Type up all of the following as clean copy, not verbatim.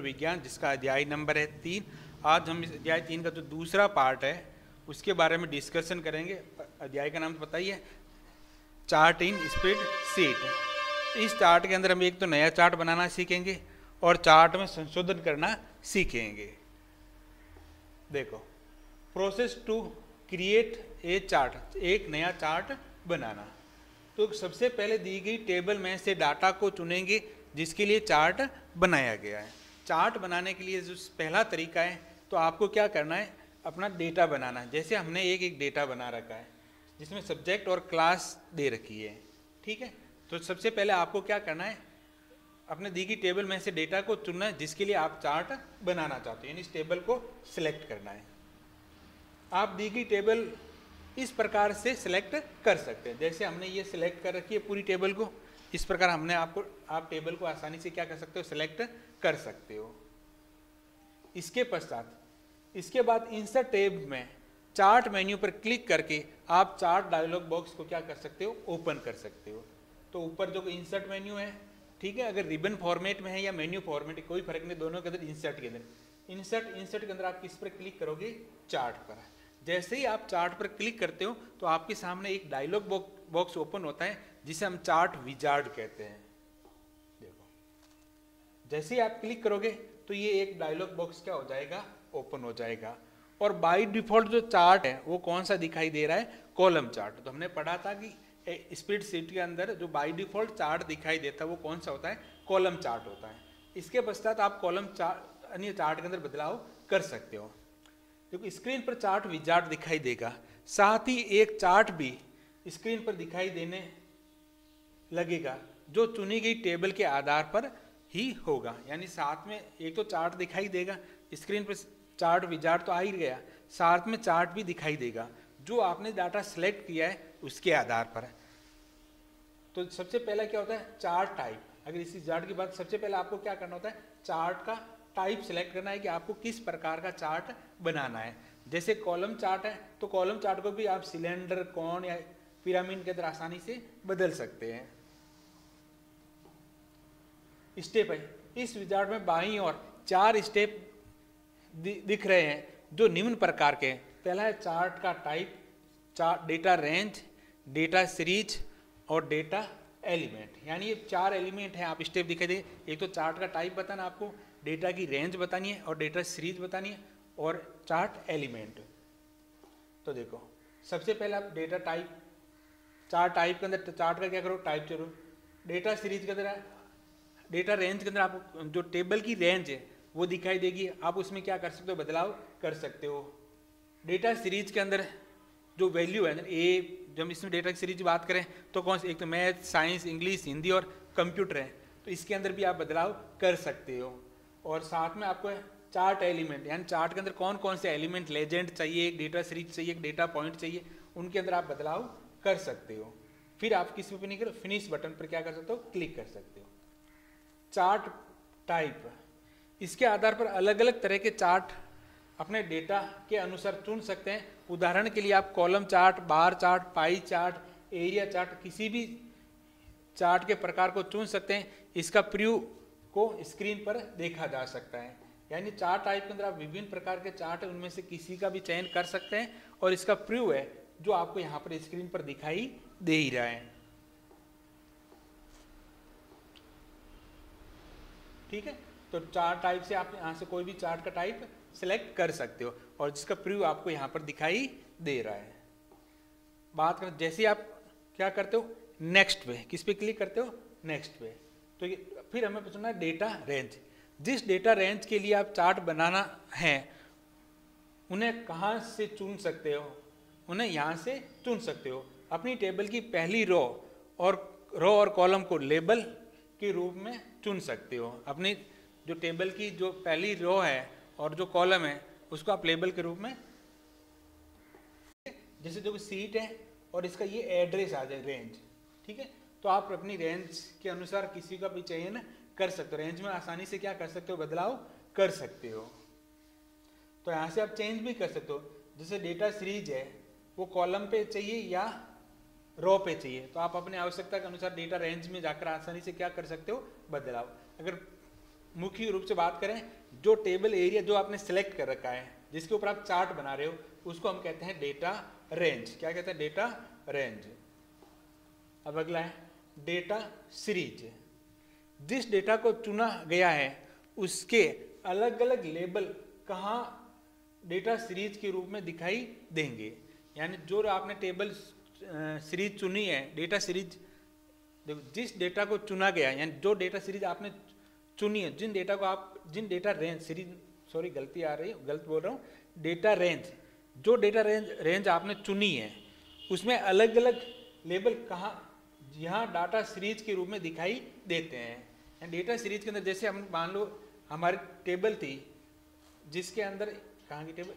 विज्ञान, जिसका अध्याय नंबर है 3। आज हम इस अध्याय 3 का जो दूसरा पार्ट है उसके बारे में डिस्कशन करेंगे। अध्याय का नाम तो पता ही है, चार्ट इन स्प्रेडशीट। इस चार्ट के अंदर हम एक तो नया चार्ट बनाना सीखेंगे और चार्ट में संशोधन करना सीखेंगे। देखो, process to create a chart, एक नया चार्ट बनाना। तो सबसे पहले दी गई टेबल में से डाटा को चुनेंगे जिसके लिए चार्ट बनाया गया है। चार्ट बनाने के लिए जो पहला तरीका है, तो आपको क्या करना है, अपना डेटा बनाना है। जैसे हमने एक डेटा बना रखा है जिसमें सब्जेक्ट और क्लास दे रखी है, ठीक है। तो सबसे पहले आपको क्या करना है, अपने दी गई टेबल में से डेटा को चुनना है जिसके लिए आप चार्ट बनाना चाहते हो, यानी इस टेबल को सिलेक्ट करना है। आप दी गई टेबल इस प्रकार से सिलेक्ट कर सकते हैं, जैसे हमने ये सिलेक्ट कर रखी है पूरी टेबल को, इस प्रकार हमने आप टेबल को आसानी से क्या कर सकते हो, सिलेक्ट कर सकते हो। इसके पश्चात इसके बाद इंसर्ट टैब में चार्ट मेन्यू पर क्लिक करके आप चार्ट डायलॉग बॉक्स को क्या कर सकते हो, ओपन कर सकते हो। तो ऊपर जो इंसर्ट मेन्यू है, ठीक है, अगर रिबन फॉर्मेट में है या मेन्यू फॉर्मेट, कोई फर्क नहीं, दोनों के अंदर इंसर्ट के अंदर इंसर्ट के अंदर आप किस पर क्लिक करोगे, चार्ट पर। जैसे ही आप चार्ट पर क्लिक करते हो तो आपके सामने एक डायलॉग बॉक्स ओपन होता है जिसे हम चार्ट विजार्ड कहते हैं। देखो, जैसे ही आप क्लिक करोगे तो ये एक डायलॉग बॉक्स क्या हो जाएगा, ओपन हो जाएगा। और बाय डिफॉल्ट जो चार्ट है वो कौन सा दिखाई दे रहा है, कॉलम चार्ट। तो हमने पढ़ा था कि स्प्रेडशीट के अंदर जो बाय डिफॉल्ट चार्ट दिखाई देता है वो कौन सा होता है, कॉलम चार्ट होता है। इसके पश्चात आप कॉलम चार्ट अन्य चार्ट के अंदर बदलाव कर सकते हो। देखो, स्क्रीन पर चार्ट विजार्ड दिखाई देगा, साथ ही एक चार्ट भी स्क्रीन पर दिखाई देने लगेगा जो चुनी गई टेबल के आधार पर ही होगा। यानी साथ में एक तो चार्ट दिखाई देगा, स्क्रीन पर चार्ट विजार्ड तो आ ही गया, साथ में चार्ट भी दिखाई देगा जो आपने डाटा सेलेक्ट किया है उसके आधार पर। तो सबसे पहला क्या होता है, चार्ट टाइप। अगर इसी चार्ट की बात, सबसे पहले आपको क्या करना होता है, चार्ट का टाइप सेलेक्ट करना है कि आपको किस प्रकार का चार्ट बनाना है। जैसे कॉलम चार्ट है तो कॉलम चार्ट को भी आप सिलेंडर, कोण या पिरामिड के अंदर आसानी से बदल सकते हैं। स्टेप है, इस विजार्ड में बाईं ओर 4 स्टेप दिख रहे हैं जो निम्न प्रकार के हैं। पहला है चार्ट का type, data range, data series और डेटा एलिमेंट। यानी ये 4 एलिमेंट हैं, आप स्टेप दिखाई दे। एक तो चार्ट का टाइप बताना, आपको डेटा की रेंज बतानी है और डेटा सीरीज बतानी है और चार्ट एलिमेंट। तो देखो, सबसे पहले आप डेटा टाइप, चार्ट टाइप के अंदर चार्ट का क्या करो, टाइप करो। डेटा सीरीज के अंदर, डेटा रेंज के अंदर आपको जो टेबल की रेंज है वो दिखाई देगी, आप उसमें क्या कर सकते हो, बदलाव कर सकते हो। डेटा सीरीज के अंदर जो वैल्यू है ए, जब इसमें डेटा सीरीज की बात करें तो कौन सी, एक तो मैथ, साइंस, इंग्लिश, हिंदी और कंप्यूटर है, तो इसके अंदर भी आप बदलाव कर सकते हो। और साथ में आपको चार्ट एलिमेंट, यानी चार्ट के अंदर कौन कौन से एलिमेंट, लेजेंड चाहिए, एक डेटा सीरीज चाहिए, एक डेटा पॉइंट चाहिए, उनके अंदर आप बदलाव कर सकते हो। फिर आप किसी पर नहीं करो, फिनिश बटन पर क्या कर सकते हो, क्लिक कर सकते हो। चार्ट टाइप, इसके आधार पर अलग अलग तरह के चार्ट अपने डेटा के अनुसार चुन सकते हैं। उदाहरण के लिए आप column chart, bar chart, pie chart, area chart, किसी भी चार्ट के प्रकार को चुन सकते हैं। इसका प्रीव्यू को स्क्रीन पर देखा जा सकता है। यानी चार्ट टाइप के अंदर आप विभिन्न प्रकार के चार्ट है, उनमें से किसी का भी चयन कर सकते हैं और इसका प्रीव्यू है जो आपको यहाँ पर स्क्रीन पर दिखाई दे ही रहा है, ठीक है। तो चार्ट टाइप से आप यहाँ से कोई भी चार्ट का टाइप सिलेक्ट कर सकते हो और जिसका प्रीव्यू आपको यहाँ पर दिखाई दे रहा है। बात करें, जैसे आप क्या करते हो, नेक्स्ट पे, किस पे क्लिक करते हो, नेक्स्ट पे। तो फिर हमें पूछना है डेटा रेंज। जिस डेटा रेंज के लिए आप चार्ट बनाना है उन्हें कहाँ से चुन सकते हो, उन्हें यहाँ से चुन सकते हो। अपनी टेबल की पहली रो और कॉलम को लेबल के रूप में चुन सकते हो। अपनी जो टेबल की जो पहली रो है और जो कॉलम है उसको आप लेबल के रूप में, जैसे जो सीट है और इसका ये एड्रेस आ जाए, रेंज, ठीक है। तो आप अपनी रेंज के अनुसार किसी का भी चयन कर सकते हो। रेंज में आसानी से क्या कर सकते हो, बदलाव कर सकते हो। तो यहाँ से आप चेंज भी कर सकते हो। जैसे डेटा सीरीज है वो कॉलम पे चाहिए या रो पे चाहिए, तो आप अपने आवश्यकता के अनुसार डेटा रेंज में जाकर आसानी से क्या कर सकते हो, बदलाव। अगर मुख्य रूप से बात करें, जो टेबल एरिया जो आपने सेलेक्ट कर रखा है, जिसके ऊपर आप चार्ट बना रहे हो, उसको हम कहते हैं डेटा रेंज। क्या कहते हैं? Data range. अब अगला है डेटा सीरीज। जिस डेटा को चुना गया है उसके अलग अलग लेबल कहाँ डेटा सीरीज के रूप में दिखाई देंगे। यानी जो आपने टेबल सीरीज चुनी है, डेटा सीरीज, देखो जिस डेटा को चुना गया यानी जो डेटा सीरीज आपने चुनी है, जिन डेटा रेंज सीरीज, सॉरी गलती आ रही है, गलत बोल रहा हूँ, डेटा रेंज, जो डेटा रेंज आपने चुनी है उसमें अलग अलग लेबल कहाँ यहाँ डाटा सीरीज के रूप में दिखाई देते हैं। डेटा सीरीज के अंदर जैसे हम मान लो हमारी टेबल थी जिसके अंदर, कहाँ की टेबल,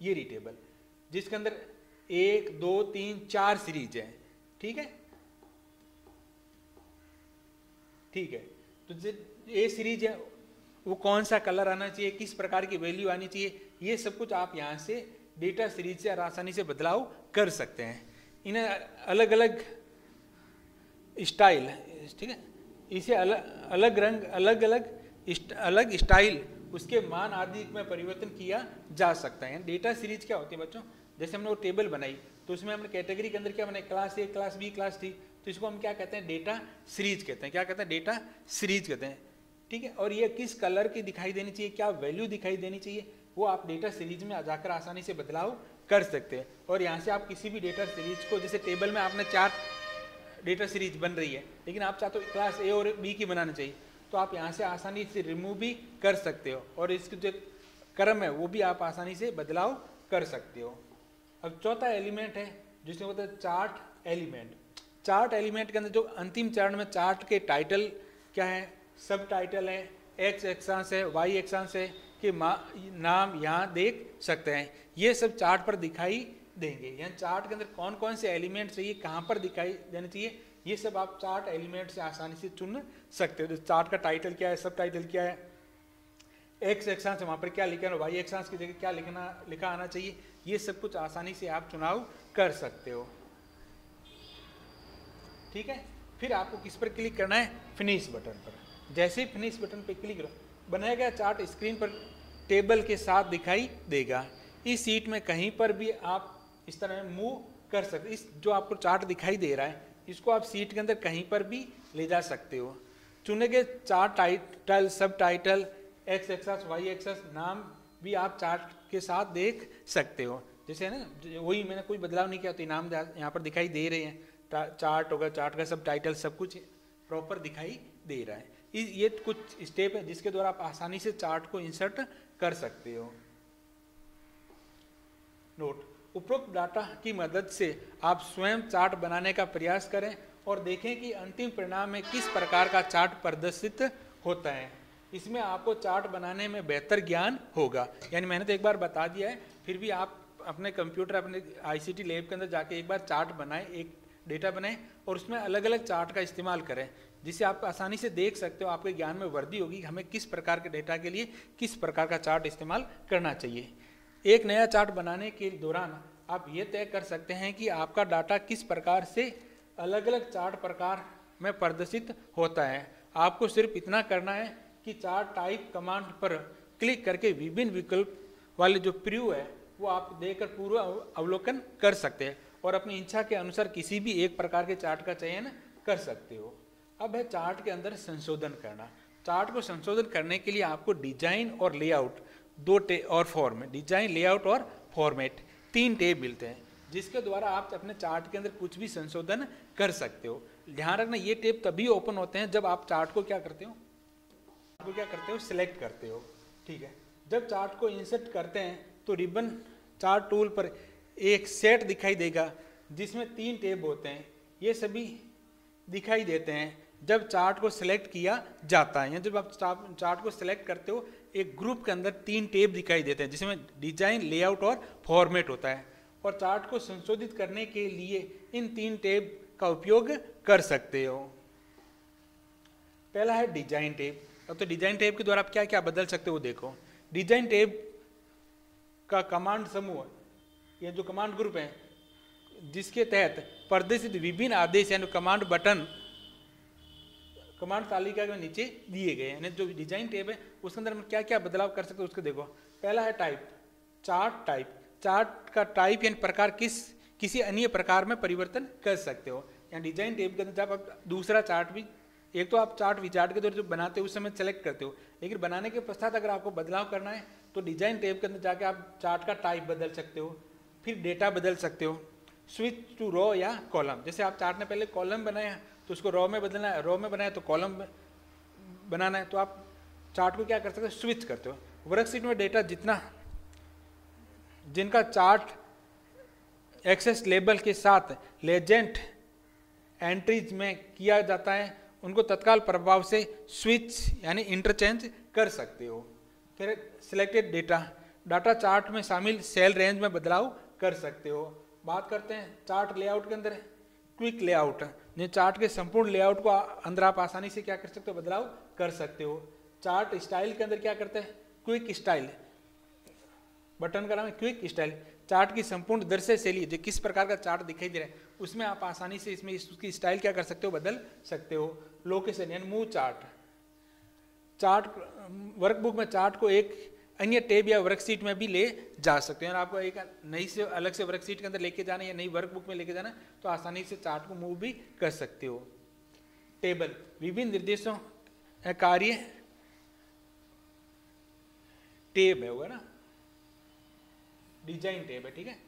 ये रही टेबल जिसके अंदर 1 2 3 4 सीरीज है। ठीक है, ठीक है। तो जो ए सीरीज है वो कौन सा कलर आना चाहिए, किस प्रकार की वैल्यू आनी चाहिए, ये सब कुछ आप यहाँ से डेटा सीरीज से आसानी से बदलाव कर सकते हैं। इन्हें अलग अलग स्टाइल, ठीक है, इसे अलग रंग, अलग स्टाइल, उसके मान आदि में परिवर्तन किया जा सकता है। डेटा सीरीज क्या होती है बच्चों? जैसे हमने वो टेबल बनाई तो उसमें हमने कैटेगरी के अंदर क्या बनाई, class A, class B, class C, तो इसको हम क्या कहते हैं? डेटा सीरीज कहते हैं। क्या कहते हैं? डेटा सीरीज कहते हैं। ठीक है, और ये किस कलर की दिखाई देनी चाहिए, क्या वैल्यू दिखाई देनी चाहिए, वो आप डेटा सीरीज में जाकर आसानी से बदलाव कर सकते हैं। और यहाँ से आप किसी भी डेटा सीरीज को, जैसे टेबल में आपने 4 डेटा सीरीज बन रही है लेकिन आप चाहते हो क्लास ए और बी की बनाना चाहिए, तो आप यहाँ से आसानी से रिमूव भी कर सकते हो और इसके जो क्रम है वो भी आप आसानी से बदलाव कर सकते हो। अब चौथा एलिमेंट है जिसमें होता है चार्ट एलिमेंट। चार्ट एलिमेंट के अंदर जो अंतिम चरण में चार्ट के टाइटल क्या है, सब टाइटल है, एक्स एक्सांश है, वाई एक्सांश है, के नाम यहाँ देख सकते हैं। ये सब चार्ट पर दिखाई देंगे। यहाँ चार्ट के अंदर कौन कौन से एलिमेंट चाहिए, कहाँ पर दिखाई देने चाहिए, ये सब आप चार्ट एलिमेंट से आसानी से चुन सकते हो। तो चार्ट का टाइटल क्या है, सब टाइटल क्या है, एक्स एक्सांश वहाँ पर क्या लिखा है, वाई एक्सांश की जगह क्या लिखा आना चाहिए, ये सब कुछ आसानी से आप चुनाव कर सकते हो। ठीक है, फिर आपको किस पर क्लिक करना है? फिनिश बटन पर। जैसे ही फिनिश बटन पर क्लिक करो, बनाया गया चार्ट स्क्रीन पर टेबल के साथ दिखाई देगा। इस सीट में कहीं पर भी आप इस तरह मूव कर सकते। इस जो आपको चार्ट दिखाई दे रहा है इसको आप सीट के अंदर कहीं पर भी ले जा सकते हो। चुने गए चार्ट टाइटल, सब टाइटल, एक्स एक्सास, वाई एक्सास नाम भी आप चार्ट के साथ देख सकते हो। जैसे ना, वही मैंने कोई बदलाव नहीं किया तो नाम यहाँ पर दिखाई दे रहे हैं। चार्ट होगा, चार्ट का सब टाइटल, सब कुछ प्रॉपर दिखाई दे रहा है। ये कुछ स्टेप है जिसके द्वारा आप आसानी से चार्ट को इंसर्ट कर सकते हो। नोट, उपरोक्त डाटा की मदद से आप स्वयं चार्ट बनाने का प्रयास करें और देखें कि अंतिम परिणाम में किस प्रकार का चार्ट प्रदर्शित होता है। इसमें आपको चार्ट बनाने में बेहतर ज्ञान होगा। यानी मैंने तो एक बार बता दिया है, फिर भी आप अपने कंप्यूटर, अपने आईसीटी लैब के अंदर जाके एक बार चार्ट बनाएं, एक डेटा बनाएं और उसमें अलग अलग चार्ट का इस्तेमाल करें, जिससे आप आसानी से देख सकते हो, आपके ज्ञान में वृद्धि होगी, हमें किस प्रकार के डेटा के लिए किस प्रकार का चार्ट इस्तेमाल करना चाहिए। एक नया चार्ट बनाने के दौरान आप ये तय कर सकते हैं कि आपका डाटा किस प्रकार से अलग अलग चार्ट प्रकार में प्रदर्शित होता है। आपको सिर्फ इतना करना है कि चार्ट टाइप कमांड पर क्लिक करके विभिन्न विकल्प वाले जो प्रीव्यू है वो आप देखकर पूरा अवलोकन कर सकते हैं और अपनी इच्छा के अनुसार किसी भी एक प्रकार के चार्ट का चयन कर सकते हो। अब है चार्ट के अंदर संशोधन करना। चार्ट को संशोधन करने के लिए आपको डिजाइन और लेआउट और फॉर्मेट, डिजाइन, लेआउट और फॉर्मेट 3 टैब मिलते हैं, जिसके द्वारा आप अपने चार्ट के अंदर कुछ भी संशोधन कर सकते हो। ध्यान रखना, ये टैब तभी ओपन होते हैं जब आप चार्ट को क्या करते हो, सिलेक्ट करते हो। ठीक है, जब चार्ट को इंसर्ट करते हैं तो रिबन चार्ट टूल पर एक सेट दिखाई देगा जिसमें 3 टैब होते हैं। ये सभी दिखाई देते हैं जब चार्ट को सिलेक्ट किया जाता है। जब आप चार्ट को सिलेक्ट करते हो, एक ग्रुप के अंदर 3 टैब दिखाई देते हैं जिसमें डिजाइन, लेआउट और फॉर्मेट होता है। और चार्ट को संशोधित करने के लिए इन 3 टैब का उपयोग कर सकते हो। पहला है डिजाइन टैब। अब तो डिजाइन टैब के द्वारा आप क्या क्या बदल सकते हो, देखो। डिजाइन टैब का कमांड समूह, ये जो कमांड ग्रुप है जिसके तहत प्रदर्शित विभिन्न आदेश यानी कमांड बटन कमांड तालिका के नीचे दिए गए हैं। जो डिजाइन टेब है उसके अंदर हम क्या क्या बदलाव कर सकते हैं उसको देखो। पहला है टाइप, चार्ट टाइप। चार्ट का टाइप यानी प्रकार किसी अन्य प्रकार में परिवर्तन कर सकते हो। या डिजाइन टेब के अंदर जब आप दूसरा चार्ट भी, एक तो आप चार्ट विजार्ड के द्वारा जो बनाते हो उस समय सेलेक्ट करते हो, लेकिन बनाने के पश्चात अगर आपको बदलाव करना है तो डिजाइन टेब के अंदर जाके आप चार्ट का टाइप बदल सकते हो, फिर डेटा बदल सकते हो, स्विच टू रो या कॉलम। जैसे आप चार्ट ने पहले कॉलम बनाया तो उसको रो में बदलना है, रो में बनाया तो कॉलम बनाना है, तो आप चार्ट को क्या कर सकते हो, स्विच करते हो। वर्कशीट में डेटा जिनका चार्ट एक्सेस लेबल के साथ लेजेंड एंट्रीज में किया जाता है उनको तत्काल प्रभाव से स्विच यानी इंटरचेंज कर सकते हो। फिर सिलेक्टेड डाटा चार्ट में शामिल सेल रेंज में बदलाव कर सकते हो। बात करते हैं चार्ट लेआउट के अंदर क्विक लेआउट, चार्ट के संपूर्ण लेआउट को अंदर आप आसानी से क्या कर सकते हो, बदलाव कर सकते हो। चार्ट स्टाइल के अंदर क्या करते हैं, क्विक स्टाइल, बटन का नाम है क्विक स्टाइल। चार्ट की संपूर्ण दृश्य शैली जो किस प्रकार का चार्ट दिखाई दे रहा है उसमें आप आसानी से इसमें उसकी स्टाइल क्या कर सकते हो, बदल सकते हो। लोकेशन यानी मूव चार्ट वर्कबुक में चार्ट को एक अन्य टेब या वर्कशीट में भी ले जा सकते हैं। और आपको एक नई से अलग से वर्कशीट के अंदर लेके जाना है या नई वर्कबुक में लेके जाना है तो आसानी से चार्ट को मूव भी कर सकते हो। टेबल विभिन्न निर्देशों कार्य टेब है, होगा ना, डिजाइन टेब है, ठीक है।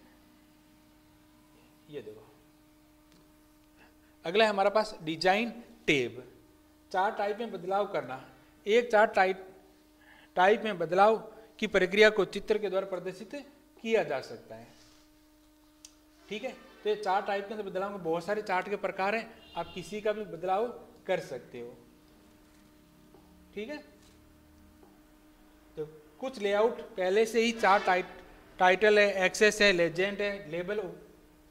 ये देखो अगला है हमारे पास डिजाइन टेब। चार्ट टाइप में बदलाव करना। एक चार्ट टाइप में बदलाव की प्रक्रिया को चित्र के द्वारा प्रदर्शित किया जा सकता है, ठीक है। तो ये चार्ट टाइप के अंदर बदलाव में बहुत सारे चार्ट के प्रकार हैं, आप किसी का भी बदलाव कर सकते हो, ठीक है। तो कुछ लेआउट पहले से ही चार्ट टाइटल है, एक्सेस है, लेजेंड है, लेबल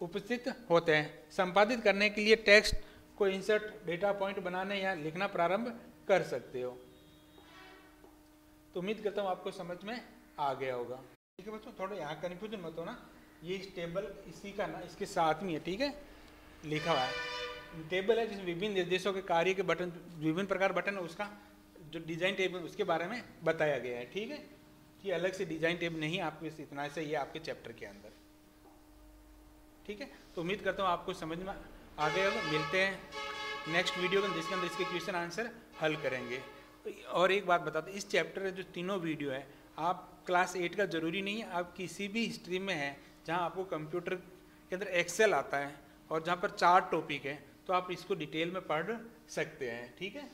उपस्थित होते हैं। संपादित करने के लिए टेक्स्ट को इंसर्ट, डेटा पॉइंट बनाने या लिखना प्रारंभ कर सकते हो। तो उम्मीद करता हूँ आपको समझ में आ गया होगा, ठीक है बच्चों। थोड़ा यहाँ कन्फ्यूजन मत हो ना, ये टेबल इसी का ना इसके साथ में है, ठीक है, लिखा हुआ है। टेबल है जिसमें विभिन्न निर्देशों के कार्य के बटन, विभिन्न प्रकार बटन है, उसका जो डिजाइन टेबल उसके बारे में बताया गया है, ठीक है। कि अलग से डिजाइन टेबल नहीं, आपको इतना से ये आपके चैप्टर के अंदर, ठीक है। तो उम्मीद करता हूँ आपको समझ में आ गया होगा। मिलते हैं नेक्स्ट वीडियो में जिसके अंदर इसके क्वेश्चन आंसर हल करेंगे। और एक बात बताते, इस चैप्टर के जो तीनों वीडियो है आप क्लास 8 का जरूरी नहीं है, आप किसी भी स्ट्रीम में है जहाँ आपको कंप्यूटर के अंदर एक्सेल आता है और जहाँ पर 4 टॉपिक है तो आप इसको डिटेल में पढ़ सकते हैं, ठीक है।